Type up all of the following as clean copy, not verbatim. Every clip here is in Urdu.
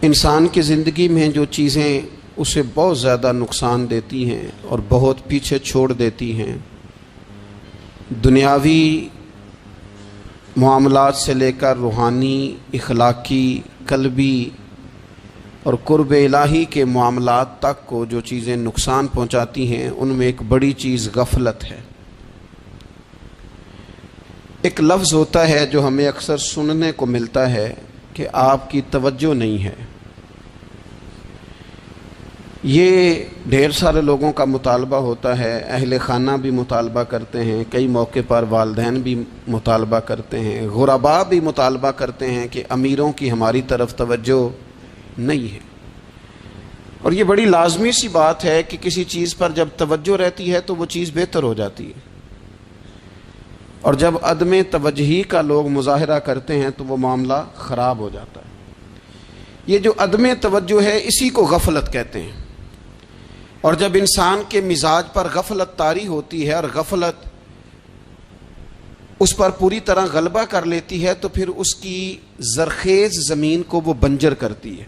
انسان کی زندگی میں جو چیزیں اسے بہت زیادہ نقصان دیتی ہیں اور بہت پیچھے چھوڑ دیتی ہیں، دنیاوی معاملات سے لے کر روحانی، اخلاقی، قلبی اور قرب الہی کے معاملات تک کو جو چیزیں نقصان پہنچاتی ہیں، ان میں ایک بڑی چیز غفلت ہے۔ ایک لفظ ہوتا ہے جو ہمیں اکثر سننے کو ملتا ہے کہ آپ کی توجہ نہیں ہے۔ یہ ڈھیر سارے لوگوں کا مطالبہ ہوتا ہے، اہل خانہ بھی مطالبہ کرتے ہیں، کئی موقع پر والدین بھی مطالبہ کرتے ہیں، غرباء بھی مطالبہ کرتے ہیں کہ امیروں کی ہماری طرف توجہ نہیں ہے۔ اور یہ بڑی لازمی سی بات ہے کہ کسی چیز پر جب توجہ رہتی ہے تو وہ چیز بہتر ہو جاتی ہے، اور جب عدم توجہی کا لوگ مظاہرہ کرتے ہیں تو وہ معاملہ خراب ہو جاتا ہے۔ یہ جو عدم توجہ ہے اسی کو غفلت کہتے ہیں، اور جب انسان کے مزاج پر غفلت طاری ہوتی ہے اور غفلت اس پر پوری طرح غلبہ کر لیتی ہے تو پھر اس کی زرخیز زمین کو وہ بنجر کرتی ہے۔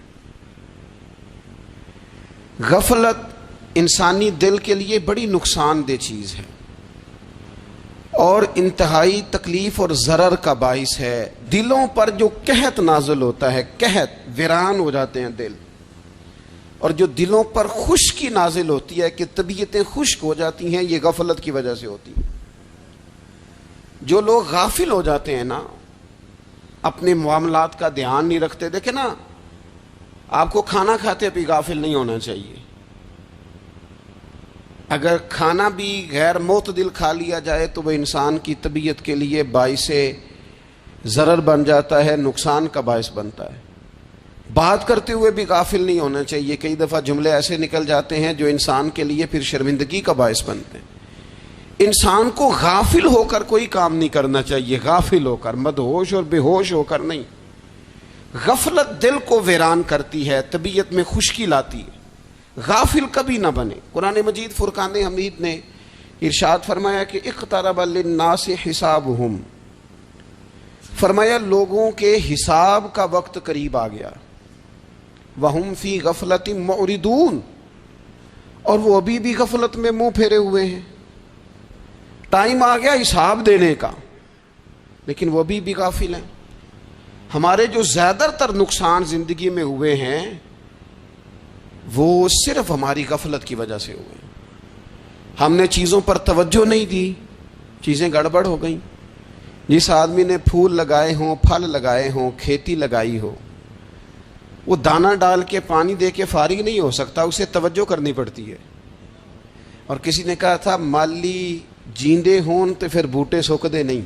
غفلت انسانی دل کے لیے بڑی نقصان دہ چیز ہے اور انتہائی تکلیف اور ضرر کا باعث ہے۔ دلوں پر جو قحط نازل ہوتا ہے، قحط، ویران ہو جاتے ہیں دل، اور جو دلوں پر خشکی نازل ہوتی ہے کہ طبیعتیں خشک ہو جاتی ہیں، یہ غفلت کی وجہ سے ہوتی ہیں۔ جو لوگ غافل ہو جاتے ہیں نا، اپنے معاملات کا دھیان نہیں رکھتے، دیکھیں نا، آپ کو کھانا کھاتے بھی غافل نہیں ہونا چاہیے۔ اگر کھانا بھی غیر معتدل کھا لیا جائے تو وہ انسان کی طبیعت کے لیے باعث ضرر بن جاتا ہے، نقصان کا باعث بنتا ہے۔ بات کرتے ہوئے بھی غافل نہیں ہونا چاہیے، کئی دفعہ جملے ایسے نکل جاتے ہیں جو انسان کے لیے پھر شرمندگی کا باعث بنتے ہیں۔ انسان کو غافل ہو کر کوئی کام نہیں کرنا چاہیے، غافل ہو کر، مدہوش اور بے ہوش ہو کر نہیں۔ غفلت دل کو ویران کرتی ہے، طبیعت میں خشکی لاتی ہے۔ غافل کبھی نہ بنے۔ قرآن مجید فرقان حمید نے ارشاد فرمایا کہ اقترب للناس حسابہم، فرمایا لوگوں کے حساب کا وقت قریب آ گیا، وہم فی غفلۃ معرضون، اور وہ ابھی بھی غفلت میں منہ پھیرے ہوئے ہیں۔ ٹائم آ گیا حساب دینے کا، لیکن وہ ابھی بھی غافل ہیں۔ ہمارے جو زیادہ تر نقصان زندگی میں ہوئے ہیں وہ صرف ہماری غفلت کی وجہ سے ہوئے ہیں۔ ہم نے چیزوں پر توجہ نہیں دی، چیزیں گڑبڑ ہو گئیں۔ جس آدمی نے پھول لگائے ہوں، پھل لگائے ہوں، کھیتی لگائی ہو، وہ دانہ ڈال کے پانی دے کے فارغ نہیں ہو سکتا، اسے توجہ کرنی پڑتی ہے۔ اور کسی نے کہا تھا مالی جیندے ہون تو پھر بوٹے سوکدے نہیں،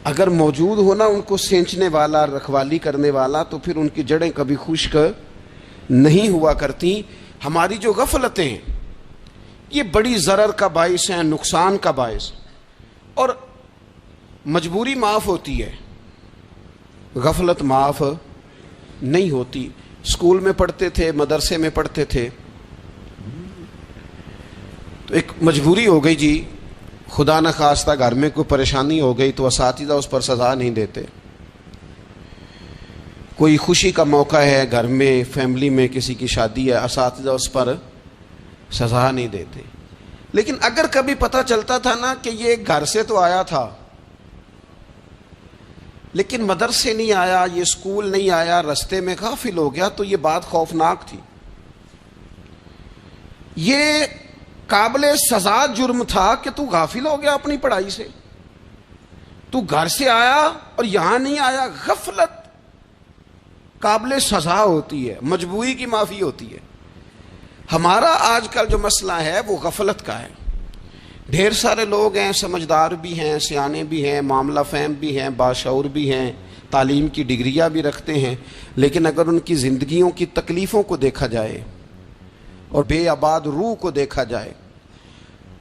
اگر موجود ہونا ان کو سینچنے والا، رکھوالی کرنے والا، تو پھر ان کی جڑیں کبھی خشک نہیں ہوا کرتی۔ ہماری جو غفلتیں ہیں یہ بڑی ضرر کا باعث ہیں، نقصان کا باعث، اور مجبوری معاف ہوتی ہے، غفلت معاف نہیں ہوتی۔ اسکول میں پڑھتے تھے، مدرسے میں پڑھتے تھے، تو ایک مجبوری ہو گئی جی، خدا نخواستہ گھر میں کوئی پریشانی ہو گئی تو اساتذہ اس پر سزا نہیں دیتے۔ کوئی خوشی کا موقع ہے گھر میں، فیملی میں کسی کی شادی ہے، اساتذہ اس پر سزا نہیں دیتے۔ لیکن اگر کبھی پتہ چلتا تھا نا کہ یہ گھر سے تو آیا تھا لیکن مدرسے نہیں آیا، یہ اسکول نہیں آیا، رستے میں غافل ہو گیا، تو یہ بات خوفناک تھی۔ یہ قابل سزا جرم تھا کہ تو غافل ہو گیا اپنی پڑھائی سے، تو گھر سے آیا اور یہاں نہیں آیا۔ غفلت قابل سزا ہوتی ہے، مجبوری کی معافی ہوتی ہے۔ ہمارا آج کل جو مسئلہ ہے وہ غفلت کا ہے۔ ڈھیر سارے لوگ ہیں، سمجھدار بھی ہیں، سیانے بھی ہیں، معاملہ فہم بھی ہیں، باشعور بھی ہیں، تعلیم کی ڈگریاں بھی رکھتے ہیں، لیکن اگر ان کی زندگیوں کی تکلیفوں کو دیکھا جائے اور بے آباد روح کو دیکھا جائے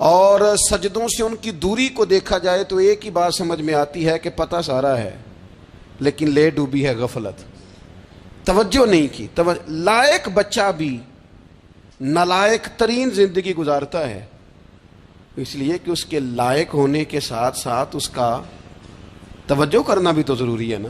اور سجدوں سے ان کی دوری کو دیکھا جائے تو ایک ہی بات سمجھ میں آتی ہے کہ پتہ سارا ہے لیکن لے ڈوبی ہے غفلت، توجہ نہیں کی۔ لائق بچہ بھی نالائق ترین زندگی گزارتا ہے، اس لیے کہ اس کے لائق ہونے کے ساتھ ساتھ اس کا توجہ کرنا بھی تو ضروری ہے نا۔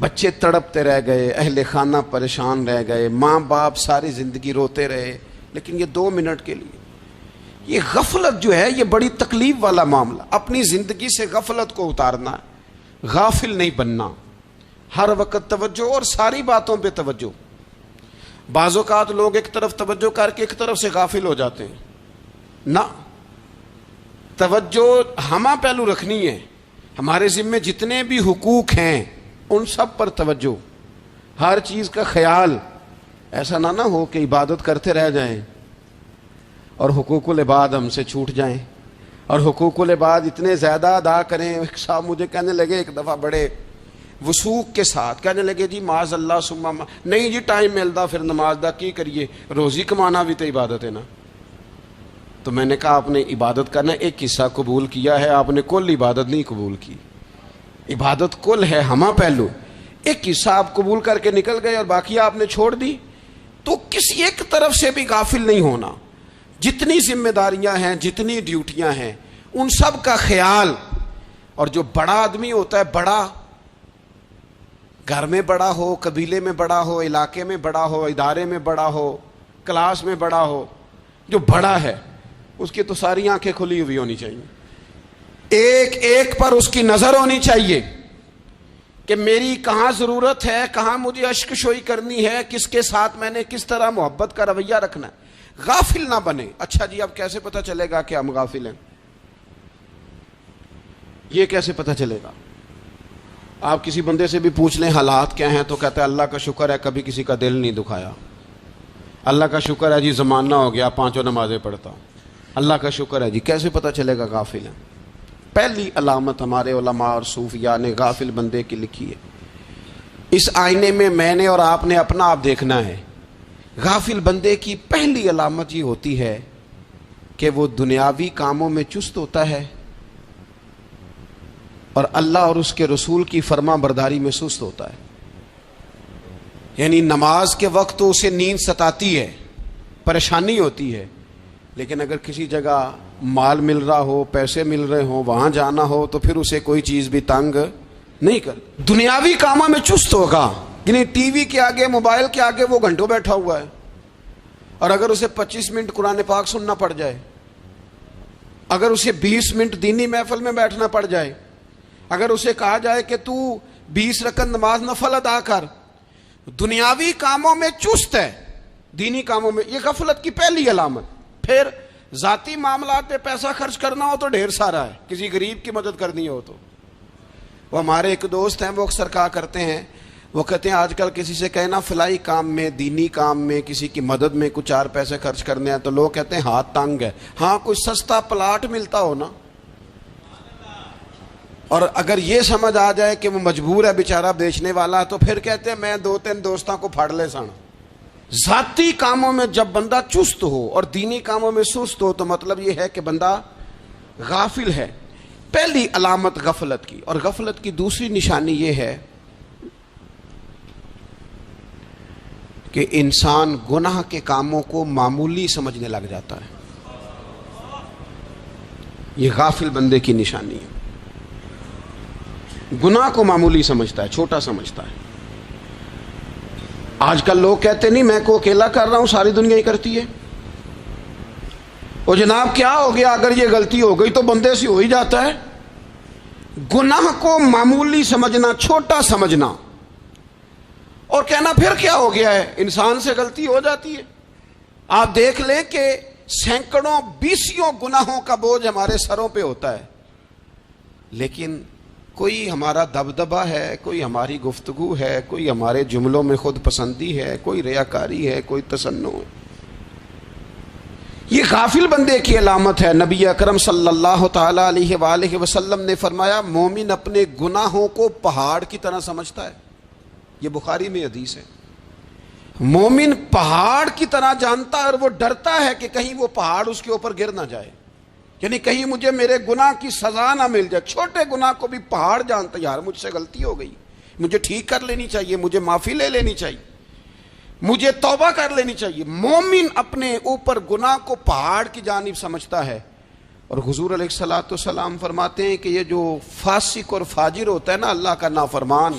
بچے تڑپتے رہ گئے، اہل خانہ پریشان رہ گئے، ماں باپ ساری زندگی روتے رہے، لیکن یہ 2 منٹ کے لیے یہ غفلت جو ہے یہ بڑی تکلیف والا معاملہ. اپنی زندگی سے غفلت کو اتارنا ہے، غافل نہیں بننا، ہر وقت توجہ اور ساری باتوں پہ توجہ. بعض اوقات لوگ ایک طرف توجہ کر کے ایک طرف سے غافل ہو جاتے ہیں. نہ، توجہ ہمہ پہلو رکھنی ہے. ہمارے ذمے جتنے بھی حقوق ہیں ان سب پر توجہ، ہر چیز کا خیال. ایسا نہ ہو کہ عبادت کرتے رہ جائیں اور حقوق العباد ہم سے چھوٹ جائیں، اور حقوق العباد اتنے زیادہ ادا کریں. ایک صاحب مجھے کہنے لگے ایک دفعہ بڑے وثوق کے ساتھ کہنے لگے جی معاذ اللہ ثم نہیں جی ٹائم ملتا پھر نماز دا کی کریے، روزی کمانا بھی تو عبادت ہے نا. تو میں نے کہا آپ نے عبادت کرنا ایک حصہ قبول کیا ہے، آپ نے کل عبادت نہیں قبول کی. عبادت کل ہے، ہمہ پہلو. ایک حصہ آپ قبول کر کے نکل گئے اور باقی آپ نے چھوڑ دی. تو کسی ایک طرف سے بھی غافل نہیں ہونا. جتنی ذمہ داریاں ہیں، جتنی ڈیوٹیاں ہیں، ان سب کا خیال. اور جو بڑا آدمی ہوتا ہے، بڑا گھر میں بڑا ہو، قبیلے میں بڑا ہو، علاقے میں بڑا ہو، ادارے میں بڑا ہو، کلاس میں بڑا ہو، جو بڑا ہے اس کی تو ساری آنکھیں کھلی ہوئی ہونی چاہیے. ایک ایک پر اس کی نظر ہونی چاہیے کہ میری کہاں ضرورت ہے، کہاں مجھے اشک شوئی کرنی ہے، کس کے ساتھ میں نے کس طرح محبت کا رویہ رکھنا ہے. غافل نہ بنے. اچھا جی اب کیسے پتہ چلے گا کہ ہم غافل ہیں؟ یہ کیسے پتہ چلے گا؟ آپ کسی بندے سے بھی پوچھ لیں حالات کیا ہیں تو کہتا ہے اللہ کا شکر ہے کبھی کسی کا دل نہیں دکھایا، اللہ کا شکر ہے جی زمانہ ہو گیا 5 نمازیں پڑھتا ہوں، اللہ کا شکر ہے جی. کیسے پتہ چلے گا غافل ہیں؟ پہلی علامت ہمارے علماء اور صوفیاء نے غافل بندے کی لکھی ہے. اس آئینے میں میں نے اور آپ نے اپنا آپ دیکھنا ہے. غافل بندے کی پہلی علامت یہ ہوتی ہے کہ وہ دنیاوی کاموں میں چست ہوتا ہے اور اللہ اور اس کے رسول کی فرما برداری میں سست ہوتا ہے. یعنی نماز کے وقت تو اسے نیند ستاتی ہے، پریشانی ہوتی ہے، لیکن اگر کسی جگہ مال مل رہا ہو، پیسے مل رہے ہوں، وہاں جانا ہو تو پھر اسے کوئی چیز بھی تنگ نہیں کر. دنیاوی کاموں میں چست ہوگا، یعنی ٹی وی کے آگے، موبائل کے آگے وہ گھنٹوں بیٹھا ہوا ہے، اور اگر اسے 25 منٹ قرآن پاک سننا پڑ جائے، اگر اسے 20 منٹ دینی محفل میں بیٹھنا پڑ جائے، اگر اسے کہا جائے کہ تو 20 رکعت نماز نفل ادا کر، دنیاوی کاموں میں چست ہے، دینی کاموں میں. یہ غفلت کی پہلی علامت. پھر ذاتی معاملات پہ پیسہ خرچ کرنا ہو تو ڈھیر سارا ہے، کسی غریب کی مدد کرنی ہو تو. وہ ہمارے ایک دوست ہیں، وہ اکثر کہا کرتے ہیں، وہ کہتے ہیں آج کل کسی سے کہنا فلائی کام میں، دینی کام میں، کسی کی مدد میں کچھ 4 پیسے خرچ کرنے ہیں تو لوگ کہتے ہیں ہاتھ تنگ ہے. ہاں کوئی سستا پلاٹ ملتا ہو نا، اور اگر یہ سمجھ آ جائے کہ وہ مجبور ہے بیچارہ بیچنے والا، تو پھر کہتے ہیں میں 2-3 دوستوں کو پھاڑ لے سن. ذاتی کاموں میں جب بندہ چست ہو اور دینی کاموں میں سست ہو تو مطلب یہ ہے کہ بندہ غافل ہے. پہلی علامت غفلت کی. اور غفلت کی دوسری نشانی یہ ہے کہ انسان گناہ کے کاموں کو معمولی سمجھنے لگ جاتا ہے. یہ غافل بندے کی نشانی ہے. گناہ کو معمولی سمجھتا ہے، چھوٹا سمجھتا ہے. آج کل لوگ کہتے نہیں میں کو اکیلا کر رہا ہوں، ساری دنیا ہی کرتی ہے. اور جناب کیا ہو گیا اگر یہ غلطی ہو گئی تو بندے سے ہو ہی جاتا ہے. گناہ کو معمولی سمجھنا، چھوٹا سمجھنا اور کہنا پھر کیا ہو گیا ہے، انسان سے غلطی ہو جاتی ہے. آپ دیکھ لیں کہ سینکڑوں بیسیوں گناہوں کا بوجھ ہمارے سروں پہ ہوتا ہے، لیکن کوئی ہمارا دبدبہ ہے، کوئی ہماری گفتگو ہے، کوئی ہمارے جملوں میں خود پسندی ہے، کوئی ریاکاری ہے، کوئی تصنع ہے. یہ غافل بندے کی علامت ہے. نبی اکرم صلی اللہ تعالی علیہ وآلہ وسلم نے فرمایا مومن اپنے گناہوں کو پہاڑ کی طرح سمجھتا ہے. یہ بخاری میں حدیث ہے. مومن پہاڑ کی طرح جانتا ہے اور وہ ڈرتا ہے کہ کہیں وہ پہاڑ اس کے اوپر گر نہ جائے، یعنی کہیں مجھے میرے گناہ کی سزا نہ مل جائے. چھوٹے گناہ کو بھی پہاڑ جانتا، یار مجھ سے غلطی ہو گئی، مجھے ٹھیک کر لینی چاہیے، مجھے معافی لے لینی چاہیے، مجھے توبہ کر لینی چاہیے. مومن اپنے اوپر گناہ کو پہاڑ کی جانب سمجھتا ہے. اور حضور علیہ الصلوۃ والسلام فرماتے ہیں کہ یہ جو فاسق اور فاجر ہوتا ہے نا، اللہ کا نافرمان،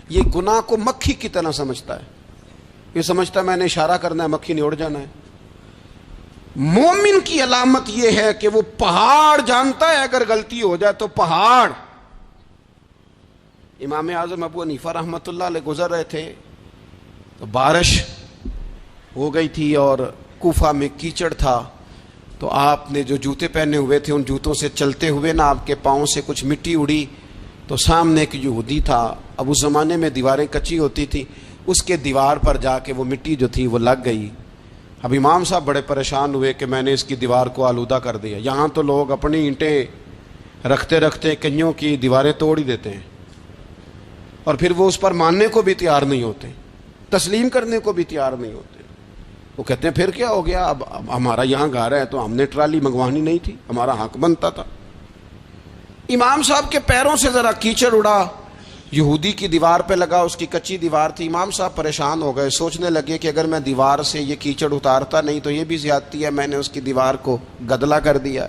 یہ گناہ کو مکھی کی طرح سمجھتا ہے. یہ سمجھتا ہے میں نے اشارہ کرنا ہے مکھی نے اڑ جانا ہے. مومن کی علامت یہ ہے کہ وہ پہاڑ جانتا ہے اگر غلطی ہو جائے تو پہاڑ. امام اعظم ابو حنیفہ رحمۃ اللہ علیہ گزر رہے تھے تو بارش ہو گئی تھی اور کوفہ میں کیچڑ تھا, تو آپ نے جو جوتے پہنے ہوئے تھے ان جوتوں سے چلتے ہوئے نا آپ کے پاؤں سے کچھ مٹی اڑی, تو سامنے ایک یہودی تھا, اب اس زمانے میں دیواریں کچی ہوتی تھی, اس کے دیوار پر جا کے وہ مٹی جو تھی وہ لگ گئی. اب امام صاحب بڑے پریشان ہوئے کہ میں نے اس کی دیوار کو آلودہ کر دیا. یہاں تو لوگ اپنی اینٹیں رکھتے رکھتے کئیوں کی دیواریں توڑ ہی دیتے ہیں, اور پھر وہ اس پر ماننے کو بھی تیار نہیں ہوتے, تسلیم کرنے کو بھی تیار نہیں ہوتے. وہ کہتے ہیں پھر کیا ہو گیا, اب ہمارا یہاں گھر ہے تو ہم نے ٹرالی منگوانی نہیں تھی, ہمارا حق بنتا تھا. امام صاحب کے پیروں سے ذرا کیچڑ اڑا, یہودی کی دیوار پہ لگا, اس کی کچی دیوار تھی. امام صاحب پریشان ہو گئے, سوچنے لگے کہ اگر میں دیوار سے یہ کیچڑ اتارتا نہیں تو یہ بھی زیادتی ہے, میں نے اس کی دیوار کو گدلا کر دیا,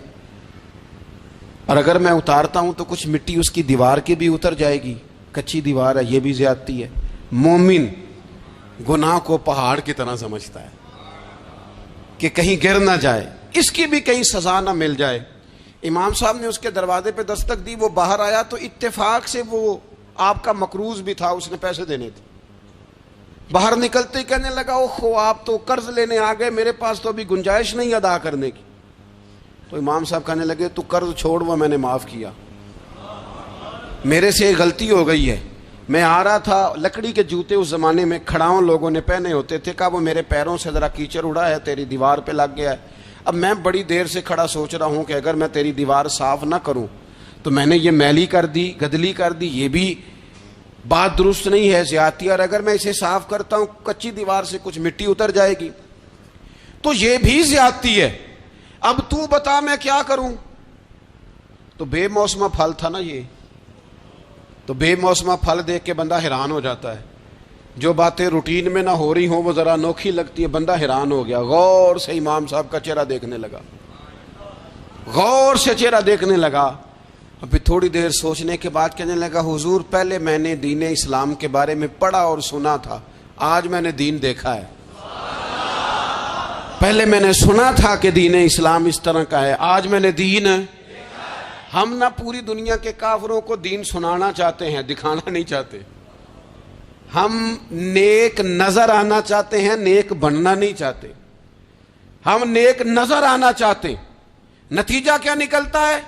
اور اگر میں اتارتا ہوں تو کچھ مٹی اس کی دیوار کی بھی اتر جائے گی, کچی دیوار ہے, یہ بھی زیادتی ہے. مومن گناہ کو پہاڑ کی طرح سمجھتا ہے کہ کہیں گر نہ جائے, اس کی بھی کہیں سزا نہ مل جائے. امام صاحب نے اس کے دروازے پہ دستک دی, وہ باہر آیا تو اتفاق سے وہ آپ کا مقروض بھی تھا, اس نے پیسے دینے تھے. باہر نکلتے ہی کہنے لگا اوہو آپ تو قرض لینے آ گئے, میرے پاس تو ابھی گنجائش نہیں ادا کرنے کی. تو امام صاحب کہنے لگے تو قرض چھوڑ, وہ میں نے معاف کیا, میرے سے غلطی ہو گئی ہے. میں آ رہا تھا, لکڑی کے جوتے اس زمانے میں کھڑاؤں لوگوں نے پہنے ہوتے تھے, کہا وہ میرے پیروں سے ذرا کیچڑ اڑا ہے, تیری دیوار پہ لگ گیا ہے. اب میں بڑی دیر سے کھڑا سوچ رہا ہوں کہ اگر میں تیری دیوار صاف نہ کروں تو میں نے یہ میلی کر دی, گدلی کر دی, یہ بھی بات درست نہیں ہے, زیادتی, اور اگر میں اسے صاف کرتا ہوں کچی دیوار سے کچھ مٹی اتر جائے گی تو یہ بھی زیادتی ہے. اب تو بتا میں کیا کروں. تو بے موسمہ پھل تھا نا یہ, تو بے موسمہ پھل دیکھ کے بندہ حیران ہو جاتا ہے. جو باتیں روٹین میں نہ ہو رہی ہوں وہ ذرا انوکھی لگتی ہے, بندہ حیران ہو گیا. غور سے امام صاحب کا چہرہ دیکھنے لگا, غور سے چہرہ دیکھنے لگا. اب پھر تھوڑی دیر سوچنے کے بعد کہنے لگا حضور پہلے میں نے دین اسلام کے بارے میں پڑھا اور سنا تھا, آج میں نے دین دیکھا ہے. پہلے میں نے سنا تھا کہ دین اسلام اس طرح کا ہے, آج میں نے دین. ہم نہ پوری دنیا کے کافروں کو دین سنانا چاہتے ہیں, دکھانا نہیں چاہتے. ہم نیک نظر آنا چاہتے ہیں, نیک بننا نہیں چاہتے. ہم نیک نظر آنا چاہتے. نتیجہ کیا نکلتا ہے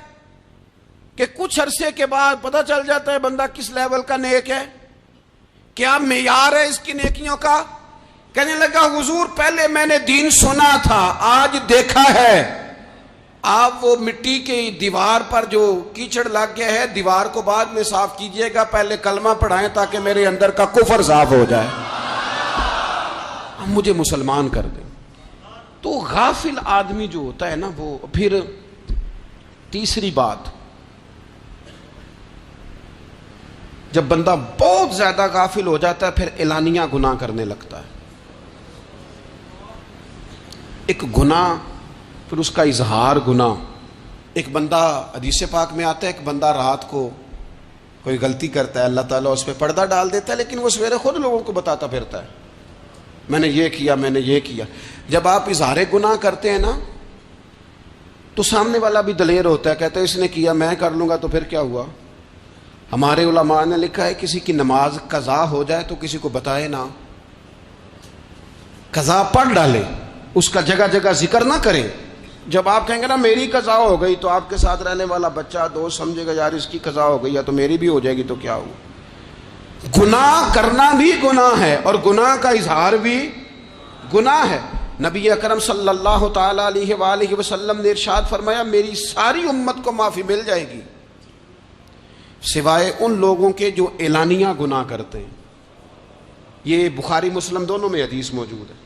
کہ کچھ عرصے کے بعد پتہ چل جاتا ہے بندہ کس لیول کا نیک ہے, کیا معیار ہے اس کی نیکیوں کا. کہنے لگا حضور پہلے میں نے دین سنا تھا, آج دیکھا ہے. آپ وہ مٹی کی دیوار پر جو کیچڑ لگ گیا ہے, دیوار کو بعد میں صاف کیجئے گا, پہلے کلمہ پڑھائیں تاکہ میرے اندر کا کفر صاف ہو جائے, مجھے مسلمان کر دیں. تو غافل آدمی جو ہوتا ہے نا وہ پھر تیسری بات, جب بندہ بہت زیادہ غافل ہو جاتا ہے پھر اعلانیہ گناہ کرنے لگتا ہے. ایک گناہ پھر اس کا اظہار گناہ. ایک بندہ حدیث پاک میں آتا ہے, ایک بندہ رات کو کوئی غلطی کرتا ہے, اللہ تعالیٰ اس پہ پردہ ڈال دیتا ہے, لیکن وہ سویرے خود لوگوں کو بتاتا پھرتا ہے میں نے یہ کیا, میں نے یہ کیا. جب آپ اظہار گناہ کرتے ہیں نا تو سامنے والا بھی دلیر ہوتا ہے, کہتا ہے اس نے کیا میں کر لوں گا تو پھر کیا ہوا. ہمارے علماء نے لکھا ہے کسی کی نماز قضا ہو جائے تو کسی کو بتائے نہ, قضا پڑھ ڈالے, اس کا جگہ جگہ ذکر نہ کریں. جب آپ کہیں گے نا میری قضا ہو گئی تو آپ کے ساتھ رہنے والا بچہ دوست سمجھے گا یار اس کی قضا ہو گئی ہے تو میری بھی ہو جائے گی تو کیا ہو. گناہ کرنا بھی گناہ ہے اور گناہ کا اظہار بھی گناہ ہے. نبی اکرم صلی اللہ تعالی علیہ وآلہ وسلم نے ارشاد فرمایا میری ساری امت کو معافی مل جائے گی سوائے ان لوگوں کے جو اعلانیہ گناہ کرتے ہیں. یہ بخاری مسلم دونوں میں حدیث موجود ہے.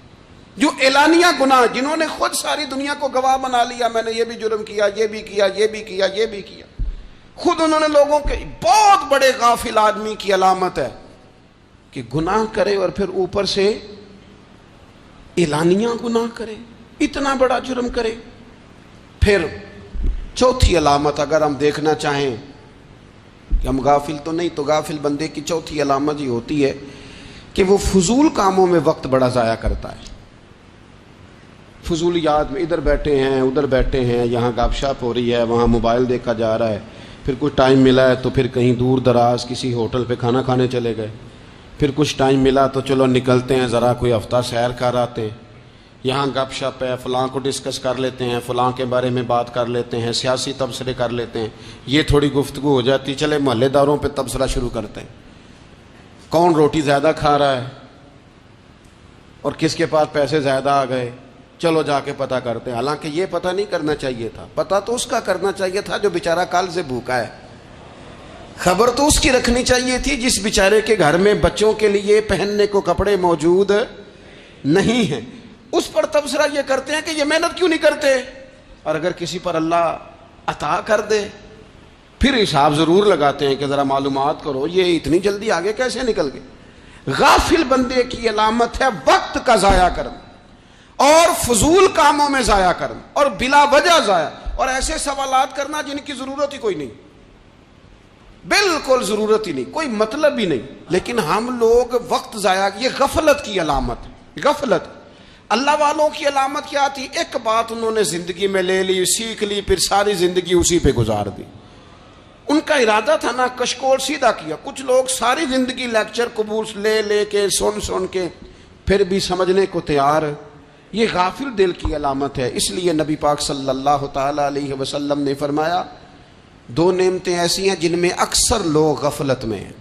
جو اعلانیہ گناہ, جنہوں نے خود ساری دنیا کو گواہ بنا لیا, میں نے یہ بھی جرم کیا, یہ بھی کیا, یہ بھی کیا, یہ بھی کیا, خود انہوں نے لوگوں کے, بہت بڑے غافل آدمی کی علامت ہے کہ گناہ کرے اور پھر اوپر سے اعلانیہ گناہ کرے, اتنا بڑا جرم کرے. پھر چوتھی علامت اگر ہم دیکھنا چاہیں کہ ہم غافل تو نہیں. تو غافل بندے کی چوتھی علامت یہ ہوتی ہے کہ وہ فضول کاموں میں وقت بڑا ضائع کرتا ہے. فضولیات میں ادھر بیٹھے ہیں ادھر بیٹھے ہیں, یہاں گپ شپ ہو رہی ہے, وہاں موبائل دیکھا جا رہا ہے, پھر کچھ ٹائم ملا ہے تو پھر کہیں دور دراز کسی ہوٹل پہ کھانا کھانے چلے گئے, پھر کچھ ٹائم ملا تو چلو نکلتے ہیں ذرا کوئی ہفتہ سیر کر آتے ہیں, یہاں گپ شپ ہے, فلاں کو ڈسکس کر لیتے ہیں, فلاں کے بارے میں بات کر لیتے ہیں, سیاسی تبصرے کر لیتے ہیں, یہ تھوڑی گفتگو ہو جاتی, چلے محلے داروں پہ تبصرہ شروع کرتے ہیں, کون روٹی زیادہ کھا رہا ہے اور کس کے پاس پیسے زیادہ آ گئے, چلو جا کے پتہ کرتے ہیں. حالانکہ یہ پتہ نہیں کرنا چاہیے تھا, پتہ تو اس کا کرنا چاہیے تھا جو بیچارہ کل سے بھوکا ہے. خبر تو اس کی رکھنی چاہیے تھی جس بیچارے کے گھر میں بچوں کے لیے پہننے کو کپڑے موجود نہیں ہیں. اس پر تبصرہ یہ کرتے ہیں کہ یہ محنت کیوں نہیں کرتے, اور اگر کسی پر اللہ عطا کر دے پھر حساب ضرور لگاتے ہیں کہ ذرا معلومات کرو یہ اتنی جلدی آگے کیسے نکل گئے. غافل بندے کی علامت ہے وقت کا ضائع کرنا اور فضول کاموں میں ضائع کرنا اور بلا وجہ ضائع, اور ایسے سوالات کرنا جن کی ضرورت ہی کوئی نہیں, بالکل ضرورت ہی نہیں, کوئی مطلب ہی نہیں. لیکن ہم لوگ وقت ضائع, یہ غفلت کی علامت. غفلت اللہ والوں کی علامت کیا تھی؟ ایک بات انہوں نے زندگی میں لے لی, سیکھ لی, پھر ساری زندگی اسی پہ گزار دی. ان کا ارادہ تھا نا کشکول سیدھا کیا. کچھ لوگ ساری زندگی لیکچر قبول لے لے کے سن کے پھر بھی سمجھنے کو تیار. یہ غافل دل کی علامت ہے. اس لیے نبی پاک صلی اللہ تعالی علیہ وسلم نے فرمایا دو نعمتیں ایسی ہیں جن میں اکثر لوگ غفلت میں ہیں,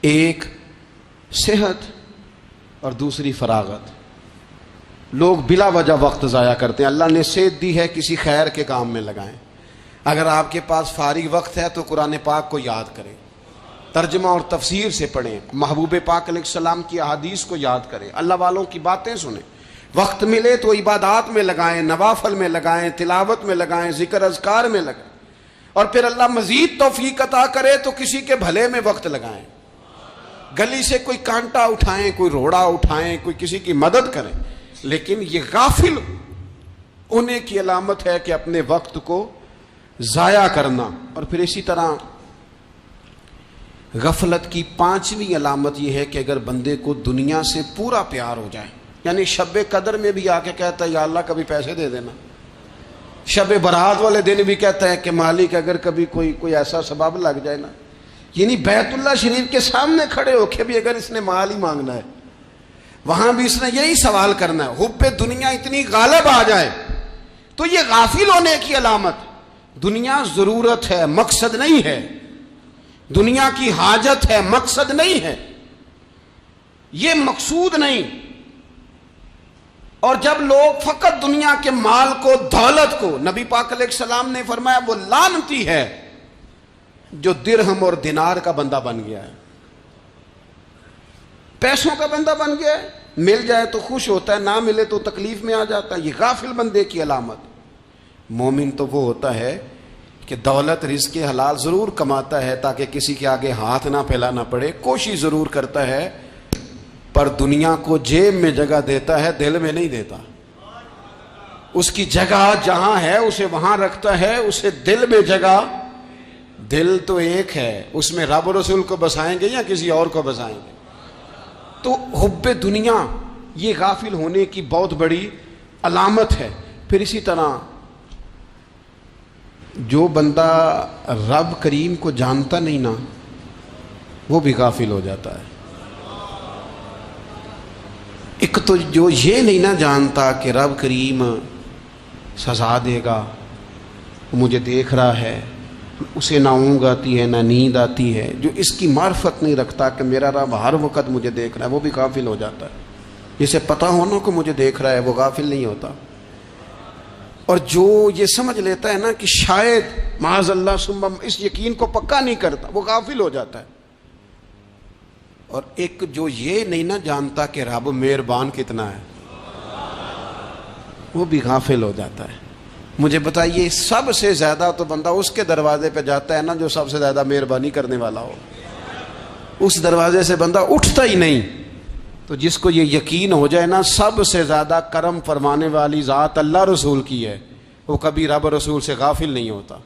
ایک صحت اور دوسری فراغت. لوگ بلا وجہ وقت ضائع کرتے ہیں. اللہ نے صحت دی ہے, کسی خیر کے کام میں لگائیں. اگر آپ کے پاس فارغ وقت ہے تو قرآن پاک کو یاد کریں, ترجمہ اور تفسیر سے پڑھیں, محبوب پاک علیہ السلام کی احادیث کو یاد کریں, اللہ والوں کی باتیں سنیں. وقت ملے تو عبادات میں لگائیں, نوافل میں لگائیں, تلاوت میں لگائیں, ذکر اذکار میں لگائیں, اور پھر اللہ مزید توفیق عطا کرے تو کسی کے بھلے میں وقت لگائیں. گلی سے کوئی کانٹا اٹھائیں, کوئی روڑا اٹھائیں, کوئی کسی کی مدد کریں. لیکن یہ غافل ہونے کی علامت ہے کہ اپنے وقت کو ضائع کرنا. اور پھر اسی طرح غفلت کی پانچویں علامت یہ ہے کہ اگر بندے کو دنیا سے پورا پیار ہو جائے, یعنی شب قدر میں بھی آ کے کہتا ہے یا اللہ کبھی پیسے دے دینا, شب برات والے دن بھی کہتا ہے کہ مالک اگر کبھی کوئی ایسا سبب لگ جائے نا, یعنی بیت اللہ شریف کے سامنے کھڑے ہو کے بھی اگر اس نے مال ہی مانگنا ہے وہاں بھی اس نے یہی سوال کرنا ہے, حب دنیا اتنی غالب آ جائے. تو یہ غافل ہونے کی علامت. دنیا ضرورت ہے, مقصد نہیں ہے. دنیا کی حاجت ہے, مقصد نہیں ہے. یہ مقصود نہیں. اور جب لوگ فقط دنیا کے مال کو, دولت کو, نبی پاک علیہ السلام نے فرمایا وہ لعنتی ہے جو درہم اور دینار کا بندہ بن گیا ہے, پیسوں کا بندہ بن گیا ہے. مل جائے تو خوش ہوتا ہے, نہ ملے تو تکلیف میں آ جاتا ہے. یہ غافل بندے کی علامت. مومن تو وہ ہوتا ہے کہ دولت رزق حلال ضرور کماتا ہے تاکہ کسی کے آگے ہاتھ نہ پھیلانا پڑے, کوشش ضرور کرتا ہے, پر دنیا کو جیب میں جگہ دیتا ہے, دل میں نہیں دیتا. اس کی جگہ جہاں ہے اسے وہاں رکھتا ہے, اسے دل میں جگہ. دل تو ایک ہے, اس میں رب رسول کو بسائیں گے یا کسی اور کو بسائیں گے. تو حب دنیا یہ غافل ہونے کی بہت بڑی علامت ہے. پھر اسی طرح جو بندہ رب کریم کو جانتا نہیں نا وہ بھی غافل ہو جاتا ہے. ایک تو جو یہ نہیں نہ جانتا کہ رب کریم سزا دے گا, مجھے دیکھ رہا ہے, اسے نہ اونگ آتی ہے نہ نیند آتی ہے, جو اس کی معرفت نہیں رکھتا کہ میرا رب ہر وقت مجھے دیکھ رہا ہے, وہ بھی غافل ہو جاتا ہے. جسے پتہ ہونا کہ مجھے دیکھ رہا ہے وہ غافل نہیں ہوتا. اور جو یہ سمجھ لیتا ہے نا کہ شاید معاذ اللہ ثم, اس یقین کو پکا نہیں کرتا, وہ غافل ہو جاتا ہے. اور ایک جو یہ نہیں نہ جانتا کہ رب مہربان کتنا ہے وہ بھی غافل ہو جاتا ہے. مجھے بتائیے سب سے زیادہ تو بندہ اس کے دروازے پہ جاتا ہے نا جو سب سے زیادہ مہربانی کرنے والا ہو. اس دروازے سے بندہ اٹھتا ہی نہیں. تو جس کو یہ یقین ہو جائے نا سب سے زیادہ کرم فرمانے والی ذات اللہ رسول کی ہے, وہ کبھی رب رسول سے غافل نہیں ہوتا.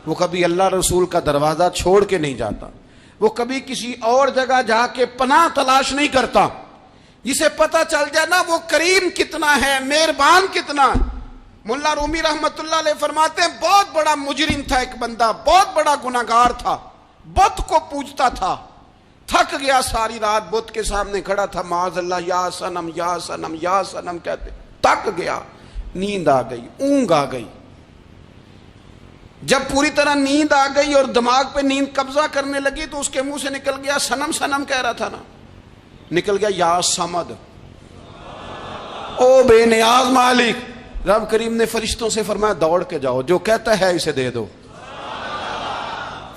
وہ کبھی اللہ رسول کا دروازہ چھوڑ کے نہیں جاتا، وہ کبھی کسی اور جگہ جا کے پناہ تلاش نہیں کرتا۔ جسے پتہ چل جائے نا وہ کریم کتنا ہے، مہربان کتنا ہے۔ ملا رومی رحمت اللہ علیہ فرماتے ہیں بہت بڑا مجرم تھا ایک بندہ، بہت بڑا گناہگار تھا، بت کو پوجتا تھا، تھک گیا، ساری رات بت کے سامنے کھڑا تھا، معاذ اللہ یا صنم یا صنم یا صنم کہتے، تھک گیا، نیند آ گئی، اونگ آ گئی۔ جب پوری طرح نیند آ گئی اور دماغ پہ نیند قبضہ کرنے لگی تو اس کے منہ سے نکل گیا، صنم صنم کہہ رہا تھا نا، نکل گیا یا صمد، او بے نیاز مالک۔ رب کریم نے فرشتوں سے فرمایا دوڑ کے جاؤ، جو کہتا ہے اسے دے دو۔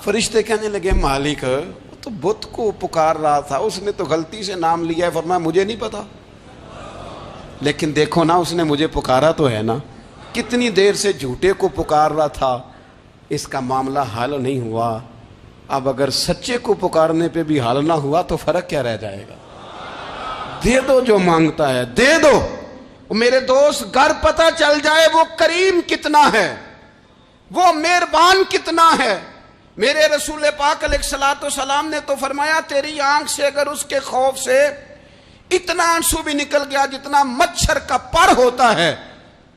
فرشتے کہنے لگے مالک وہ تو بت کو پکار رہا تھا، اس نے تو غلطی سے نام لیا ہے۔ فرمایا مجھے نہیں پتا، لیکن دیکھو نا اس نے مجھے پکارا تو ہے نا، کتنی دیر سے جھوٹے کو پکار رہا تھا، اس کا معاملہ حل نہیں ہوا، اب اگر سچے کو پکارنے پہ بھی حل نہ ہوا تو فرق کیا رہ جائے گا؟ دے دو جو مانگتا ہے، دے دو۔ میرے دوست گھر پتہ چل جائے وہ کریم کتنا ہے، وہ مہربان کتنا ہے۔ میرے رسول پاک علیہ الصلوۃ والسلام نے تو فرمایا تیری آنکھ سے اگر اس کے خوف سے اتنا آنسو بھی نکل گیا جتنا مچھر کا پر ہوتا ہے،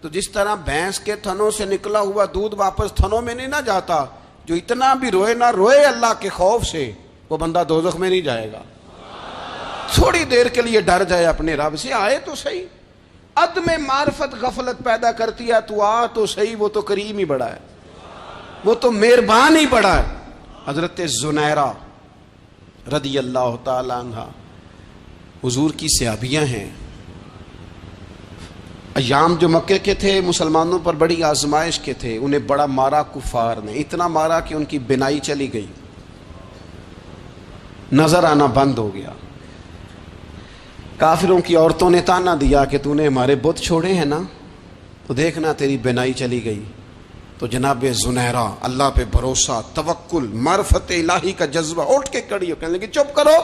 تو جس طرح بھینس کے تھنوں سے نکلا ہوا دودھ واپس تھنوں میں نہیں نہ جاتا، جو اتنا بھی روئے نہ روئے اللہ کے خوف سے، وہ بندہ دوزخ میں نہیں جائے گا۔ تھوڑی دیر کے لیے ڈر جائے اپنے رب سے، آئے تو صحیح۔ عدم معرفت غفلت پیدا کرتی ہے، تو آ تو صحیح، وہ تو کریم ہی بڑا ہے، وہ تو مہربان ہی بڑا ہے۔ حضرت زنیرہ رضی اللہ تعالی عنہ حضور کی صحابیاں ہیں۔ ایام جو مکے کے تھے مسلمانوں پر بڑی آزمائش کے تھے، انہیں بڑا مارا کفار نے، اتنا مارا کہ ان کی بینائی چلی گئی، نظر آنا بند ہو گیا۔ کافروں کی عورتوں نے تانا دیا کہ تو نے ہمارے بت چھوڑے ہیں نا، تو دیکھنا تیری بینائی چلی گئی۔ تو جناب زنیرہ اللہ پہ بھروسہ، توکل، معرفت الہی کا جذبہ، اٹھ کے کھڑی ہو، کہنے لگی چپ کرو،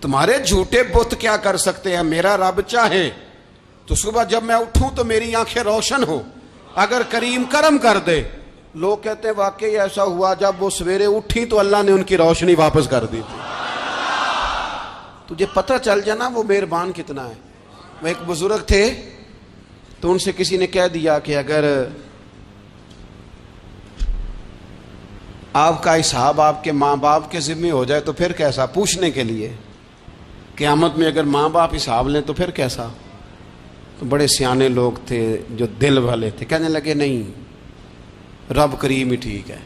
تمہارے جھوٹے بت کیا کر سکتے ہیں، میرا رب چاہے تو صبح جب میں اٹھوں تو میری آنکھیں روشن ہو، اگر کریم کرم کر دے۔ لوگ کہتے ہیں واقعی ایسا ہوا، جب وہ سویرے اٹھی تو اللہ نے ان کی روشنی واپس کر دی تھی۔ تجھے پتہ چل جانا وہ مہربان کتنا ہے۔ وہ ایک بزرگ تھے تو ان سے کسی نے کہہ دیا کہ اگر آپ کا حساب آپ کے ماں باپ کے ذمہ ہو جائے تو پھر کیسا، پوچھنے کے لیے قیامت میں اگر ماں باپ حساب لیں تو پھر کیسا۔ تو بڑے سیانے لوگ تھے جو دل والے تھے، کہنے لگے نہیں، رب کریم ہی ٹھیک ہے،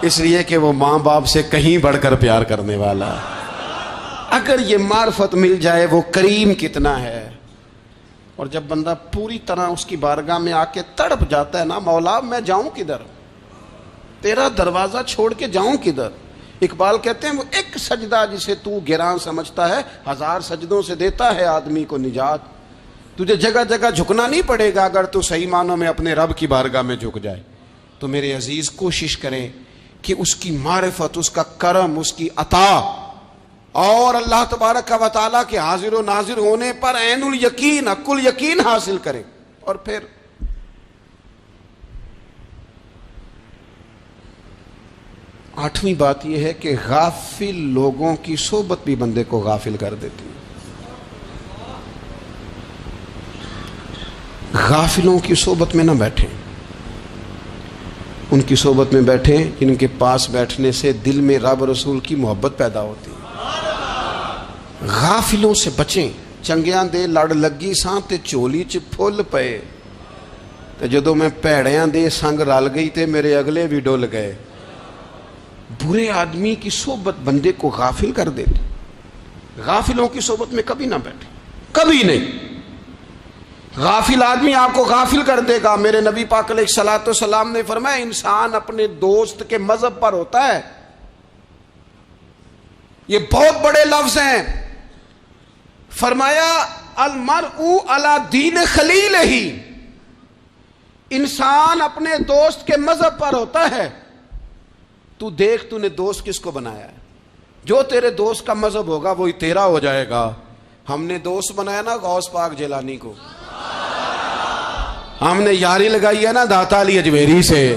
اس لیے کہ وہ ماں باپ سے کہیں بڑھ کر پیار کرنے والا ہے۔ اگر یہ معرفت مل جائے وہ کریم کتنا ہے۔ اور جب بندہ پوری طرح اس کی بارگاہ میں آ کے تڑپ جاتا ہے نا، مولا میں جاؤں کدھر، تیرا دروازہ چھوڑ کے جاؤں کدھر۔ اقبال کہتے ہیں وہ ایک سجدہ جسے تو گراں سمجھتا ہے، 1000 سجدوں سے دیتا ہے آدمی کو نجات۔ تجھے جگہ جگہ جھکنا نہیں پڑے گا اگر تو صحیح معنوں میں اپنے رب کی بارگاہ میں جھک جائے۔ تو میرے عزیز کوشش کریں کہ اس کی معرفت، اس کا کرم، اس کی عطا اور اللہ تبارک و تعالیٰ کے حاضر و ناظر ہونے پر عین الیقین، حق الیقین حاصل کریں۔ اور پھر آٹھویں بات یہ ہے کہ غافل لوگوں کی صحبت بھی بندے کو غافل کر دیتی ہے۔ غافلوں کی صحبت میں نہ بیٹھیں، ان کی صحبت میں بیٹھیں جن کے پاس بیٹھنے سے دل میں رب رسول کی محبت پیدا ہوتی ہے۔ غافلوں سے بچیں۔ چنگیاں دے لڑ لگی ساں تے چولی چ پھل پئے، تے جدوں میں پیڑیاں دے سنگ رل گئی تے میرے اگلے بھی ڈول گئے۔ برے آدمی کی صحبت بندے کو غافل کر دیتی۔ غافلوں کی صحبت میں کبھی نہ بیٹھیں، کبھی نہیں۔ غافل آدمی آپ کو غافل کر دے گا۔ میرے نبی پاک علیہ الصلوۃ والسلام نے فرمایا انسان اپنے دوست کے مذہب پر ہوتا ہے۔ یہ بہت بڑے لفظ ہیں۔ فرمایا المرء علی دین خلیلہ، انسان اپنے دوست کے مذہب پر ہوتا ہے۔ تو دیکھ تو نے دوست کس کو بنایا ہے، جو تیرے دوست کا مذہب ہوگا وہی تیرا ہو جائے گا۔ ہم نے دوست بنایا نا غوث پاک جیلانی کو، ہم نے یاری لگائی ہے نا داتا علی اجمیری سے،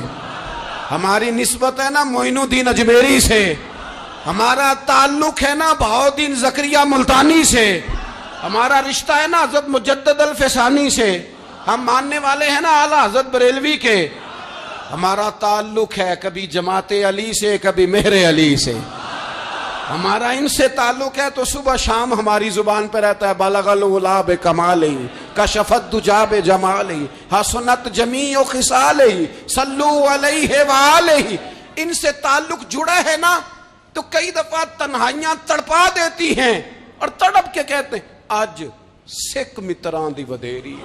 ہماری نسبت ہے نا معین الدین اجمیری سے، ہمارا تعلق ہے نا بہاؤالدین زکریا ملتانی سے، ہمارا رشتہ ہے نا حضرت مجدد الفسانی سے، ہم ماننے والے ہیں نا اعلیٰ حضرت بریلوی کے، ہمارا تعلق ہے کبھی جماعت علی سے کبھی مہر علی سے، ہمارا ان سے تعلق ہے تو صبح شام ہماری زبان پہ رہتا ہے بالغ العلا بکمالہ کشفت الدجی بجمالہ حسنت جمیع خصالہ صلو علیہ وآلہ۔ ان سے تعلق جڑا ہے نا تو کئی دفعہ تنہائیاں تڑپا دیتی ہیں اور تڑپ کے کہتے ہیں اج سکھ متراں دی ودیری،